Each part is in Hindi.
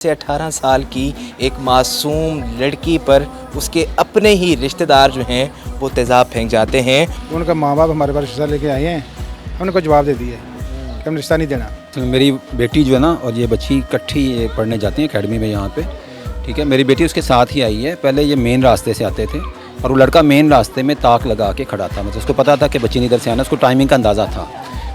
से 18 साल की एक मासूम लड़की पर उसके अपने ही रिश्तेदार जो हैं वो तेज़ाब फेंक जाते हैं। उनका माँ बाप हमारे पास रिश्ता लेके आए हैं, हमने उनको जवाब दे दिया कि हम रिश्ता नहीं देना। तो मेरी बेटी जो है ना और ये बच्ची इकट्ठी पढ़ने जाती है एकेडमी में यहाँ पे, ठीक है। मेरी बेटी उसके साथ ही आई है। पहले ये मेन रास्ते से आते थे और वो लड़का मेन रास्ते में ताक लगा के खड़ा था, मतलब उसको पता था कि बच्ची ने इधर से आना, उसको टाइमिंग का अंदाज़ा था।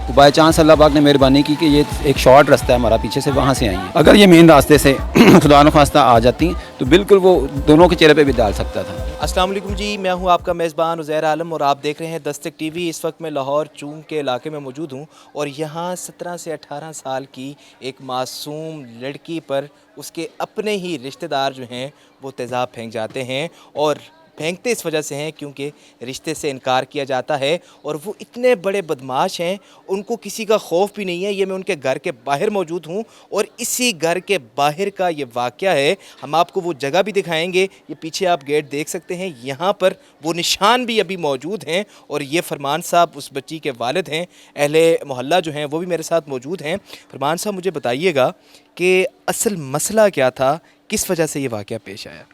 तो बाई चांस अल्लाह पाक ने मेहरबानी की कि ये एक शॉर्ट रास्ता है हमारा, पीछे से वहाँ से आई है। अगर ये मेन रास्ते से खुदा न खास्ता आ जाती तो बिल्कुल वो दोनों के चेहरे पे भी डाल सकता था। अस्सलाम वालेकुम जी, मैं हूं आपका मेज़बान उज़ैर आलम और आप देख रहे हैं दस्तक टीवी। इस वक्त मैं लाहौर चूंग के इलाके में मौजूद हूं और यहाँ 17 से 18 साल की एक मासूम लड़की पर उसके अपने ही रिश्तेदार जो हैं वो तेज़ाब फेंक जाते हैं। और फेंकते इस वजह से हैं क्योंकि रिश्ते से इनकार किया जाता है और वो इतने बड़े बदमाश हैं, उनको किसी का खौफ भी नहीं है। ये मैं उनके घर के बाहर मौजूद हूँ और इसी घर के बाहर का ये वाक़या है। हम आपको वो जगह भी दिखाएंगे। ये पीछे आप गेट देख सकते हैं, यहाँ पर वो निशान भी अभी मौजूद हैं और ये फरमान साहब उस बच्ची के वालिद हैं। अहले मोहल्ला जो हैं वो भी मेरे साथ मौजूद हैं। फरमान साहब, मुझे बताइएगा कि असल मसला क्या था, किस वजह से ये वाक़या पेश आया?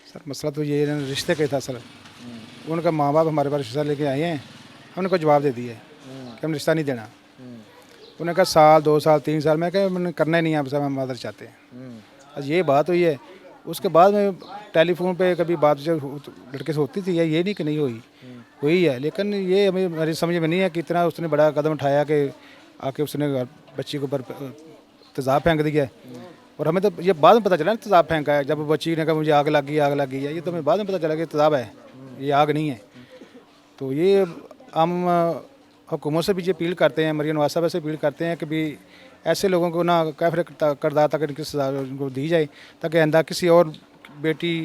सर मसला तो ये रिश्ते का ही था सर। उनका माँ बाप हमारे पास रिश्ता लेके आए हैं, हमने उनको जवाब दे दिया कि हम रिश्ता नहीं देना। उन्होंने कहा साल 2 साल 3 साल, मैं कहा मैंने करना ही नहीं है, आप सब हम मदर चाहते हैं। आज ये बात हुई है। उसके बाद में टेलीफोन पे कभी बात जो लड़के से होती थी, ये नहीं कि नहीं हुई है, लेकिन ये हमें मेरी समझ में नहीं है कि इतना उसने बड़ा कदम उठाया कि आके उसने बच्ची के ऊपर तेज़ाब फेंक दिया। और हमें तो ये बाद में पता चला ना तेज़ाब फेंका है, जब बच्ची ने कहा मुझे आग लग गई है। ये तो हमें बाद में पता चला कि तेज़ाब है, ये आग नहीं है। तो ये हम हुकूमत से भी ये अपील करते हैं, मरियम नवाज साहब से अपील करते हैं कि भी ऐसे लोगों को ना काफिर करदार तक इनकी सज़ा उनको दी जाए, ताकि आइंदा किसी और बेटी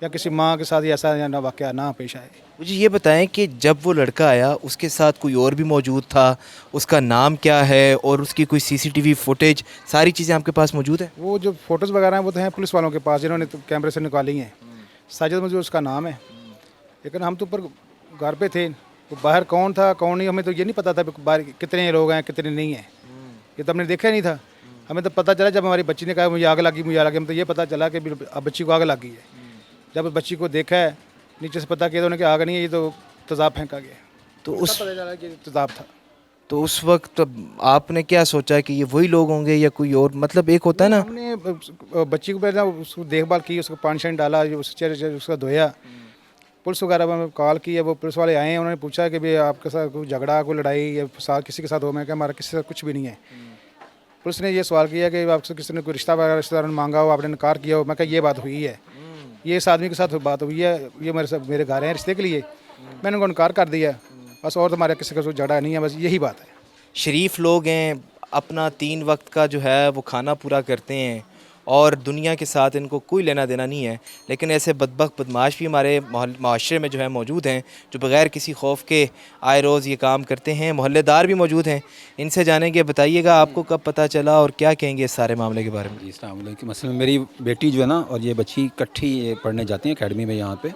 या किसी माँ के साथ ऐसा ना वाक़या ना पेश आए। मुझे ये बताएं कि जब वो लड़का आया उसके साथ कोई और भी मौजूद था, उसका नाम क्या है और उसकी कोई सीसीटीवी फुटेज, सारी चीज़ें आपके पास मौजूद है? वो जो फ़ोटोज़ वगैरह हैं वो तो हैं पुलिस वालों के पास, जिन्होंने तो कैमरे से निकाली हैं। साजिद मजूर उसका नाम है, लेकिन हम तो ऊपर घर पे थे, वो बाहर कौन था कौन नहीं हमें तो ये नहीं पता था बाहर कितने लोग हैं कितने नहीं हैं, ये तो हमने देखा ही नहीं था। हमें तो पता चला जब हमारी बच्ची ने कहा मुझे आग लगी, हम तो ये पता चला कि अब बच्ची को आग लगी है। जब बच्ची को देखा है नीचे से पता किया तो उन्होंने आग नहीं है, ये तो तेज़ाब फेंका गया। तो उस पता चला कि तेज़ाब था। तो उस वक्त आपने क्या सोचा कि ये वही लोग होंगे या कोई और? मतलब एक होता है ना, हमने बच्ची को पहले उसको देखभाल की, उसको पानी शानी डाला, उसके चेहरे उसका धोया, पुलिस वगैरह में कॉल की है। वो पुलिस वाले आए हैं, उन्होंने पूछा कि भाई आपके साथ कोई झगड़ा कोई लड़ाई या साथ किसी के साथ हो? मैं क्या हमारा किसी से कुछ भी नहीं है। पुलिस ने ये सवाल किया कि आपसे किसी ने कोई रिश्ता वगैरह रिश्तेदार ने मांगा हो, आपने इनकार किया हो? मैं क्या ये बात हुई है, ये इस आदमी के साथ बात हुई है, ये मेरे घर हैं रिश्ते के लिए, मैंने उनको इनकार कर दिया बस। और तो हमारा किसी का झगड़ा नहीं है, बस यही बात है। शरीफ लोग हैं, अपना 3 वक्त का जो है वो खाना पूरा करते हैं और दुनिया के साथ इनको कोई लेना देना नहीं है। लेकिन ऐसे बदबख्त बदमाश भी हमारे माशरे में जो है मौजूद हैं, जो बग़ैर किसी खौफ के आए रोज़ ये काम करते हैं। मोहल्लेदार भी मौजूद हैं, इनसे जानेंगे। बताइएगा आपको कब पता चला और क्या कहेंगे इस सारे मामले के बारे में? जी अस्सलाम वालेकुम। मसलन मेरी बेटी जो है ना और ये बच्ची इकट्ठी पढ़ने जाती है एकेडमी में यहाँ पे,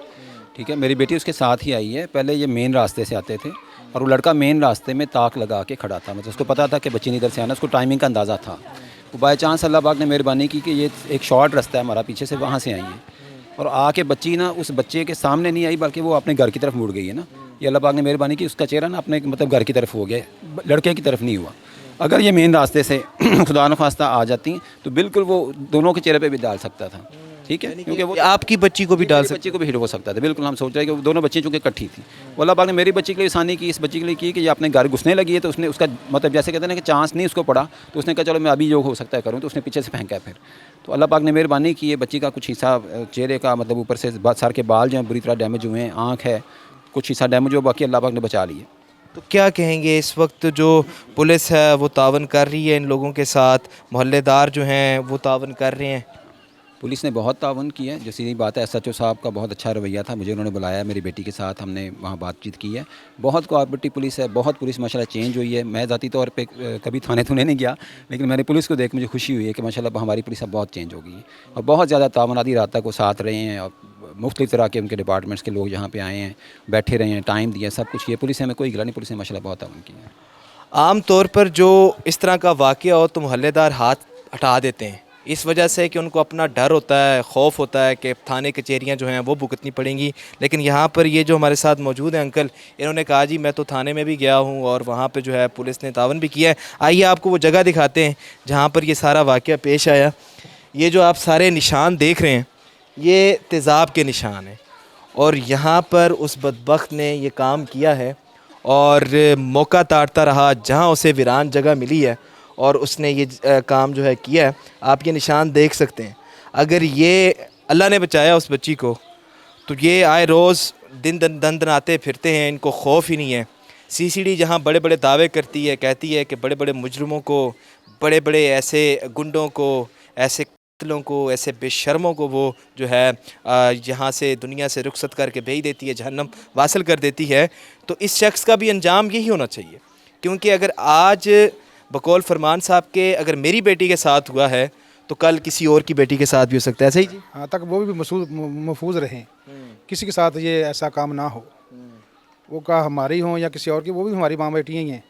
ठीक है। मेरी बेटी उसके साथ ही आई है। पहले ये मेन रास्ते से आते थे और वो लड़का मेन रास्ते में ताक लगा के खड़ा था, मतलब उसको पता था कि बच्ची ने इधर से आना, उसको टाइमिंग का अंदाज़ा था। तो बाई चांस अल्लाह पाक ने मेहरबानी की कि ये एक शॉर्ट रास्ता है हमारा, पीछे से वहाँ से आई है। और आके बच्ची ना उस बच्चे के सामने नहीं आई, बल्कि वो अपने घर की तरफ मुड़ गई है ना। ये अल्लाह पाक ने मेहरबानी की, उसका चेहरा ना अपने मतलब घर की तरफ हो गया, लड़के की तरफ नहीं हुआ। अगर ये मेन रास्ते से खुदा न खास्ता आ जाती तो बिल्कुल वो दोनों के चेहरे पे भी डाल सकता था, ठीक है। क्योंकि वो आपकी बच्ची को भी डाल सकते, बच्ची को भी हिट हो सकता था। बिल्कुल हम सोच रहे हैं कि दोनों बच्ची चूँकि इकट्ठी थी, वो अल्लाह पाक ने मेरी बच्ची के लिए आसानी की, इस बच्ची के लिए की कि ये अपने घर घुसने लगी है। तो उसने उसका मतलब जैसे कहते हैं ना कि चांस नहीं उसको पड़ा, तो उसने कहा चलो मैं अभी जो हो सकता है करूँ, तो उसने पीछे से फेंका है। फिर तो अल्लाह पाक ने मेहरबानी की, है बच्ची का कुछ हिस्सा चेहरे का मतलब ऊपर से सर के बाल जो हैं बुरी तरह डैमेज हुए हैं, आँख है कुछ हिस्सा डैमेज हुआ, बाकी अल्लाह पाक ने बचा ली है। तो क्या कहेंगे इस वक्त जो पुलिस है वो तावन कर रही है इन लोगों के साथ, मोहल्लेदार जो हैं वो तावन कर रहे हैं? पुलिस ने बहुत तावन किया है, जो सीधी बात है। एसएचओ साहब का बहुत अच्छा रवैया था, मुझे उन्होंने बुलाया, मेरी बेटी के साथ हमने वहाँ बातचीत की है। बहुत कोऑपरेटिव पुलिस है, बहुत पुलिस माशाल्लाह चेंज हुई है। मैं ज़ाती तौर पे कभी थाने थुने नहीं गया, लेकिन मैंने पुलिस को देख मुझे खुशी हुई है कि माशाल्लाह हमारी पुलिस अब बहुत चेंज हो गई है और बहुत ज़्यादा तावन आदि रात को साथ रहे हैं और मुख्तलिफ तरह के उनके डिपार्टमेंट्स के लोग यहाँ पर आए हैं, बैठे रहे हैं, टाइम दिया, सब कुछ। ये पुलिस हमें कोई गिला नहीं, पुलिस ने माशाल्लाह बहुत तावन किया है। आम तौर पर जो इस तरह का वाक़या हो तो मोहल्लेदार हाथ हटा देते हैं, इस वजह से कि उनको अपना डर होता है, खौफ होता है कि थाने कचहरियाँ जो हैं वो भुगतनी पड़ेंगी। लेकिन यहाँ पर ये जो हमारे साथ मौजूद हैं अंकल, इन्होंने कहा जी मैं तो थाने में भी गया हूँ और वहाँ पे जो है पुलिस ने तावन भी किया है। आइए आपको वो जगह दिखाते हैं जहाँ पर ये सारा वाक़या पेश आया। ये जो आप सारे निशान देख रहे हैं ये तेज़ाब के निशान हैं और यहाँ पर उस बदबख्त ने ये काम किया है और मौका ताड़ता रहा जहाँ उसे वीरान जगह मिली है और उसने ये काम जो है किया है। आप ये निशान देख सकते हैं। अगर ये अल्लाह ने बचाया उस बच्ची को तो ये आए रोज़ दिन दनाते फिरते हैं, इनको खौफ ही नहीं है। सीसीडी जहाँ बड़े बड़े दावे करती है, कहती है कि बड़े बड़े मुजरमों को, बड़े बड़े ऐसे गुंडों को, ऐसे कत्लों को, ऐसे बेशर्मों को वो जो है यहाँ से दुनिया से रुखसत करके भेज देती है, जहन्नम वासल कर देती है। तो इस शख्स का भी अंजाम यही होना चाहिए, क्योंकि अगर आज बकौल फरमान साहब के अगर मेरी बेटी के साथ हुआ है तो कल किसी और की बेटी के साथ भी हो सकता है। सही जी? हाँ, तक वो भी महफूज रहें, किसी के साथ ये ऐसा काम ना हो, वो का हमारी हो या किसी और की, वो भी हमारी माँ बेटी ही हैं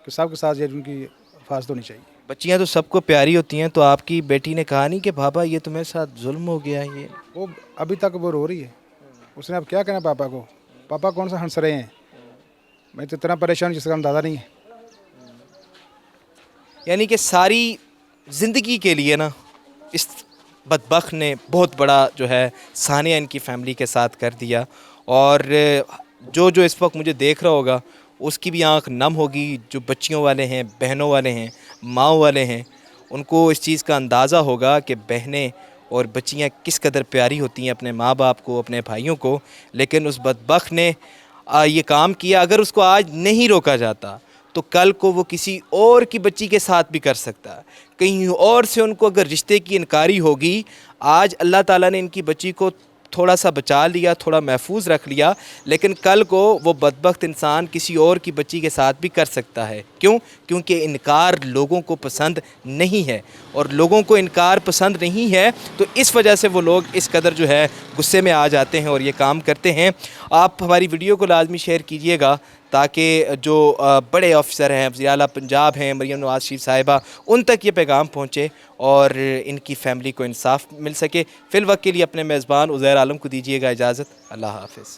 कि सबके साथ ये उनकी हिफाजत होनी चाहिए। बच्चियाँ तो सबको प्यारी होती हैं, तो आपकी बेटी ने कहा नहीं कि पापा ये तुम्हारे साथ जुल्म हो गया? ये वो अभी तक वो रो रही है। उसने अब क्या कहना पापा को, पापा कौन सा हंस रहे हैं, मैं तो इतना परेशान जिसका अंदाज़ा नहीं है। यानी कि सारी ज़िंदगी के लिए ना इस बदबख्त ने बहुत बड़ा जो है सानिया इनकी फ़ैमिली के साथ कर दिया। और जो जो इस वक्त मुझे देख रहा होगा उसकी भी आंख नम होगी। जो बच्चियों वाले हैं, बहनों वाले हैं, माँओं वाले हैं, उनको इस चीज़ का अंदाज़ा होगा कि बहनें और बच्चियाँ किस कदर प्यारी होती हैं अपने माँ बाप को, अपने भाइयों को। लेकिन उस बदबख्त ने ये काम किया। अगर उसको आज नहीं रोका जाता तो कल को वो किसी और की बच्ची के साथ भी कर सकता है। कहीं और से उनको अगर रिश्ते की इनकारी होगी, आज अल्लाह ताला ने इनकी बच्ची को थोड़ा सा बचा लिया, थोड़ा महफूज रख लिया, लेकिन कल को वो बदबख्त इंसान किसी और की बच्ची के साथ भी कर सकता है। क्यों? क्योंकि इनकार लोगों को पसंद नहीं है, और लोगों को इनकार पसंद नहीं है तो इस वजह से वो लोग इस कदर जो है गुस्से में आ जाते हैं और ये काम करते हैं। आप हमारी वीडियो को लाजमी शेयर कीजिएगा ताकि जो बड़े ऑफिसर हैं, वज़ीर आला पंजाब हैं मरीम नवाज़ शरीफ साहिबा, उन तक ये पैगाम पहुँचे और इनकी फ़ैमिली को इंसाफ मिल सके। फ़िल वक्त के लिए अपने मेज़बान उज़ैर आलम को दीजिएगा इजाज़त। अल्लाह हाफ़िज़।